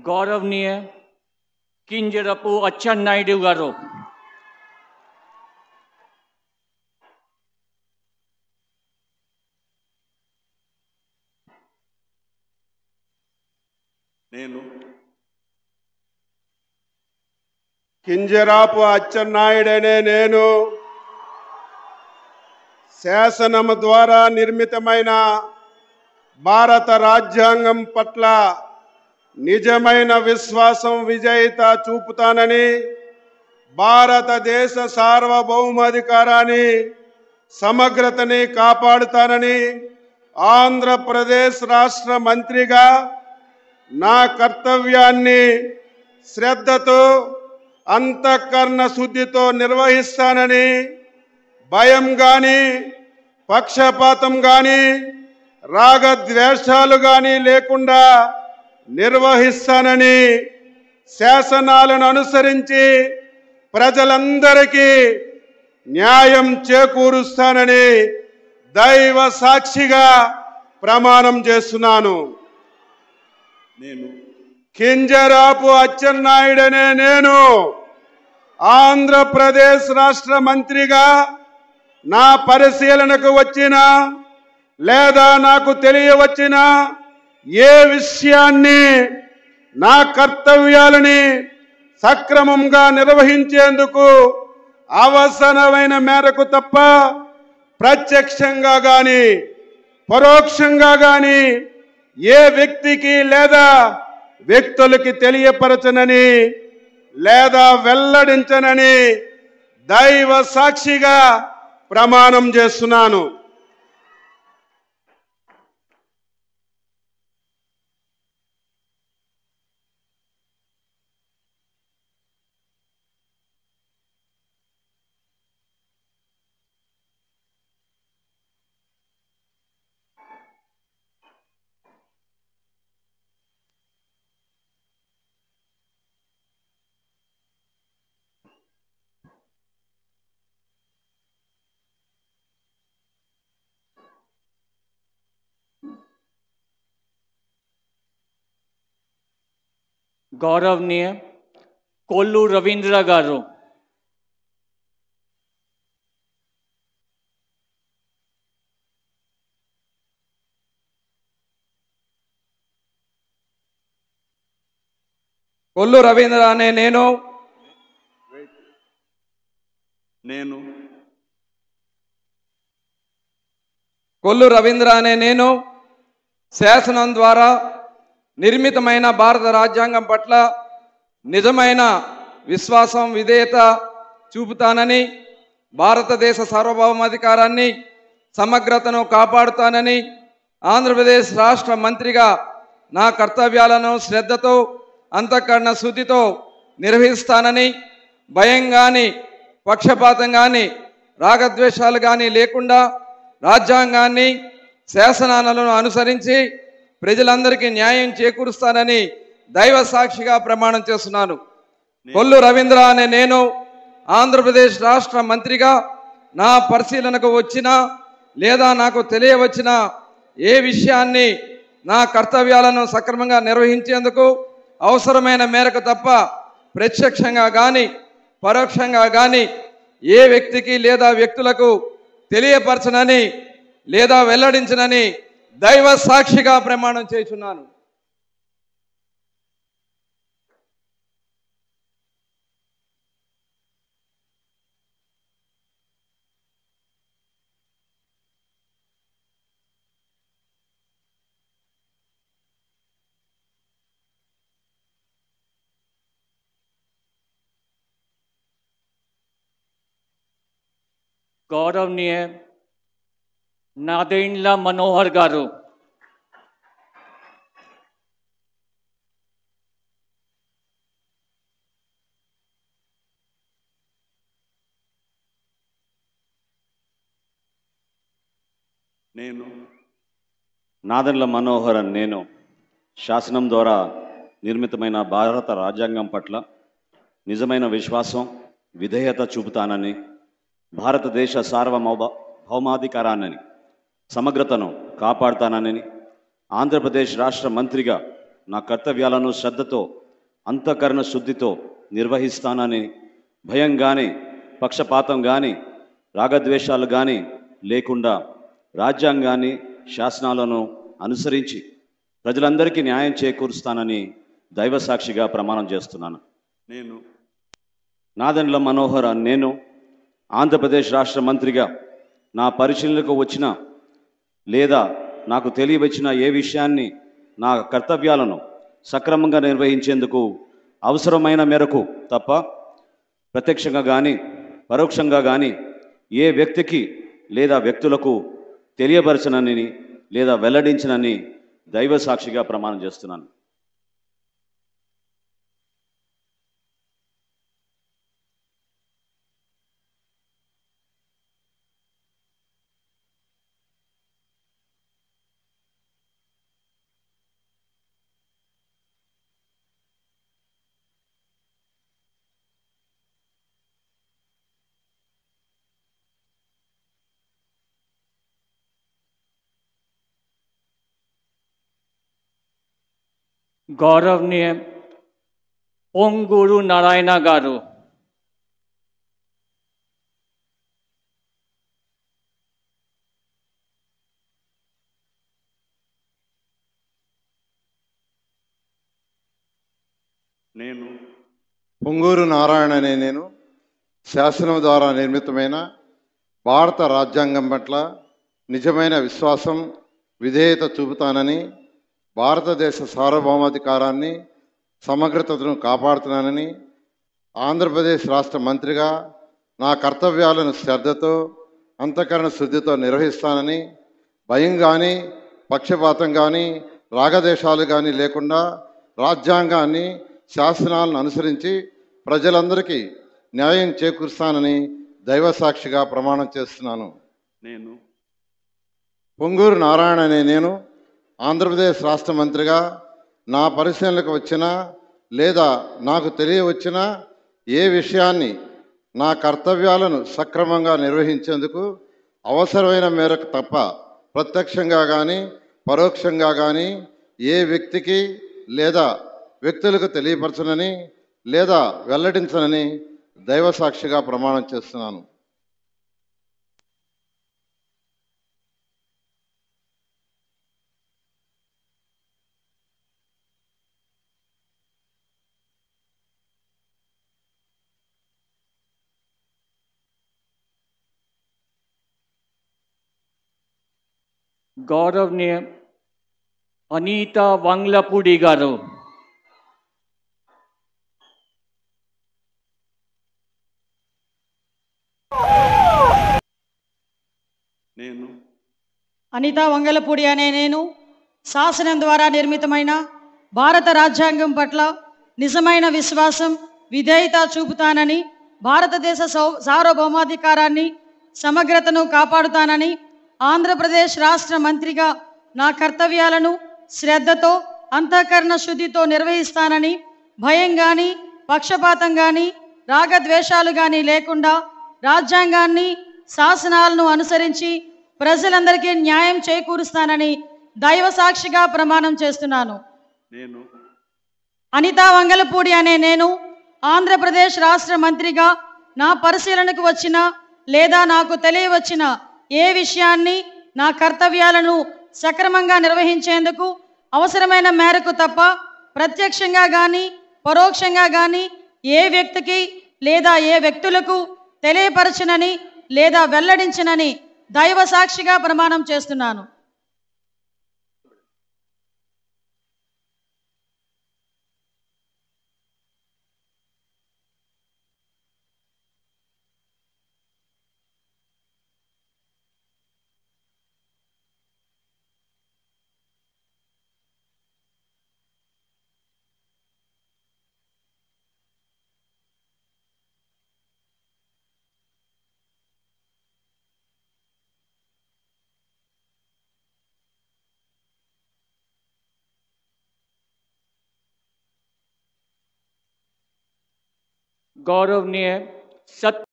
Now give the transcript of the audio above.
గౌరవనీయ కింజరపు అచ్చెన్నాయుడు గారు. నేను కింజరాపు అచ్చెన్నాయుడనే నేను శాసనము ద్వారా నిర్మితమైన భారత రాజ్యాంగం పట్ల నిజమైన విశ్వాసం విజేత చూపుతానని, భారతదేశ సార్వభౌమాధికారాన్ని సమగ్రతని కాపాడుతానని ఆంధ్రప్రదేశ్ రాష్ట్ర మంత్రిగా నా కర్తవ్యాన్ని శ్రద్ధతో అంతఃకరణ శుద్ధితో నిర్వహిస్తానని, భయం కానీ పక్షపాతం కానీ రాగద్వేషాలు కానీ లేకుండా నిర్వహిస్తానని, శాసనాలను అనుసరించి ప్రజలందరికీ న్యాయం చేకూరుస్తానని దైవ సాక్షిగా ప్రమాణం చేస్తున్నాను. నేను కింజరాపు అచ్చెన్నాయుడనే నేను ఆంధ్రప్రదేశ్ రాష్ట్ర మంత్రిగా నా పరిశీలనకు వచ్చిన లేదా నాకు తెలియవచ్చిన ఏ విషయాన్ని నా కర్తవ్యాలని సక్రమంగా నిర్వహించేందుకు అవసరమైన మేరకు తప్ప ప్రత్యక్షంగా కానీ పరోక్షంగా కానీ ఏ వ్యక్తికి లేదా వ్యక్తులకి తెలియపరచనని లేదా వెల్లడించనని దైవ సాక్షిగా ప్రమాణం చేస్తున్నాను. గౌరవనీయ కొల్లు రవీంద్ర గారు. కొల్లు రవీంద్ర అనే నేను కొల్లు రవీంద్ర అనే నేను శాసనం ద్వారా నిర్మితమైన భారత రాజ్యాంగం పట్ల నిజమైన విశ్వాసం విధేయత చూపుతానని, భారతదేశ సార్వభౌమాధికారాన్ని సమగ్రతను కాపాడుతానని ఆంధ్రప్రదేశ్ రాష్ట్ర మంత్రిగా నా కర్తవ్యాలను శ్రద్ధతో అంతఃకరణ శుద్ధితో నిర్వహిస్తానని, భయం కానీ పక్షపాతం కానీ రాగద్వేషాలు కానీ లేకుండా రాజ్యాంగాన్ని శాసనాలను అనుసరించి ప్రజలందరికీ న్యాయం చేకూరుస్తానని దైవ సాక్షిగా ప్రమాణం చేస్తున్నాను. కొల్లు రవీంద్ర అనే నేను ఆంధ్రప్రదేశ్ రాష్ట్ర మంత్రిగా నా పరిశీలనకు వచ్చిన లేదా నాకు తెలియవచ్చిన ఏ విషయాన్ని నా కర్తవ్యాలను సక్రమంగా నిర్వహించేందుకు అవసరమైన మేరకు తప్ప ప్రత్యక్షంగా కానీ పరోక్షంగా కానీ ఏ వ్యక్తికి లేదా వ్యక్తులకు తెలియపరచనని లేదా వెల్లడించనని దైవ సాక్షిగా ప్రమాణం చేస్తున్నాను. గౌరవనీయ నాదెండ్ల మనోహర్ గారు. నేను నాదెండ్ల మనోహర్ అని నేను శాసనం ద్వారా నిర్మితమైన భారత రాజ్యాంగం పట్ల నిజమైన విశ్వాసం విధేయత చూపుతానని, భారతదేశ సార్వభౌమాధికారాన్ని సమగ్రతను కాపాడుతానని ఆంధ్రప్రదేశ్ రాష్ట్ర మంత్రిగా నా కర్తవ్యాలను శ్రద్ధతో అంతఃకరణ శుద్ధితో నిర్వహిస్తానని భయం కానీ పక్షపాతం కానీ రాగద్వేషాలు కానీ లేకుండా రాజ్యాంగాన్ని శాసనాలను అనుసరించి ప్రజలందరికీ న్యాయం చేకూరుస్తానని దైవ సాక్షిగా ప్రమాణం చేస్తున్నాను. నేను నాదెండ్ల మనోహర్ నేను ఆంధ్రప్రదేశ్ రాష్ట్ర మంత్రిగా నా పరిశీలనకు వచ్చిన లేదా నాకు తెలియవచ్చిన ఏ విషయాన్ని నా కర్తవ్యాలను సక్రమంగా నిర్వహించేందుకు అవసరమైన మేరకు తప్ప ప్రత్యక్షంగా కానీ పరోక్షంగా కానీ ఏ వ్యక్తికి లేదా వ్యక్తులకు తెలియపరచనని లేదా వెల్లడించనని దైవ సాక్షిగా ప్రమాణం చేస్తున్నాను. गौरवनीय पोंगूरू नारायण गारू, నేను పొంగూరు నారాయణ అనే నేను శాసనం ద్వారా నిర్మితమైన భారత రాజ్యాంగం పట్ల నిజమైన విశ్వాసం విధేయత చూపుతానని, భారతదేశ సార్వభౌమాధికారాన్ని సమగ్రతను కాపాడుతున్నానని, ఆంధ్రప్రదేశ్ రాష్ట్ర మంత్రిగా నా కర్తవ్యాలను శ్రద్ధతో అంతఃకరణ శుద్ధితో నిర్వహిస్తానని, భయం కానీ పక్షపాతం కానీ రాగదేశాలు కానీ లేకుండా రాజ్యాంగాన్ని శాసనాలను అనుసరించి ప్రజలందరికీ న్యాయం చేకూరుస్తానని దైవ సాక్షిగా ప్రమాణం చేస్తున్నాను. నేను పొంగూరు నారాయణ అనే నేను ఆంధ్రప్రదేశ్ రాష్ట్ర మంత్రిగా నా పరిశీలనకు వచ్చిన లేదా నాకు తెలియవచ్చిన ఏ విషయాన్ని నా కర్తవ్యాలను సక్రమంగా నిర్వహించేందుకు అవసరమైన మేరకు తప్ప ప్రత్యక్షంగా కానీ పరోక్షంగా కానీ ఏ వ్యక్తికి లేదా వ్యక్తులకు తెలియపరచనని లేదా వెల్లడించనని దైవ సాక్షిగా ప్రమాణం చేస్తున్నాను. गौरवनीय अनीता वांगलापुडी गारू, నేను అనితా వంగలపూడి అనే నేను శాసనం ద్వారా నిర్మితమైన భారత రాజ్యాంగం పట్ల నిజమైన విశ్వాసం విధేయత చూపుతానని, భారతదేశ సార్వభౌమాధికారాన్ని సమగ్రతను కాపాడుతానని, ఆంధ్రప్రదేశ్ రాష్ట్ర మంత్రిగా నా కర్తవ్యాలను శ్రద్ధతో అంతఃకరణ శుద్ధితో నిర్వహిస్తానని, భయం కానీ పక్షపాతం కానీ రాగద్వేషాలు కానీ లేకుండా రాజ్యాంగాన్ని శాసనాలను అనుసరించి ప్రజలందరికీ న్యాయం చేకూరుస్తానని దైవ సాక్షిగా ప్రమాణం చేస్తున్నాను. నేను అనితా వంగలపూడి అనే నేను ఆంధ్రప్రదేశ్ రాష్ట్ర మంత్రిగా నా పరిశీలనకు వచ్చిన లేదా నాకు తెలియవచ్చిన ఏ విషయాన్ని నా కర్తవ్యాలను సక్రమంగా నిర్వహించేందుకు అవసరమైన మేరకు తప్ప ప్రత్యక్షంగా కానీ పరోక్షంగా కానీ ఏ వ్యక్తికి లేదా ఏ వ్యక్తులకు తెలియపరచనని లేదా వెల్లడించనని దైవ సాక్షిగా ప్రమాణం చేస్తున్నాను. गौरवनीय सत्य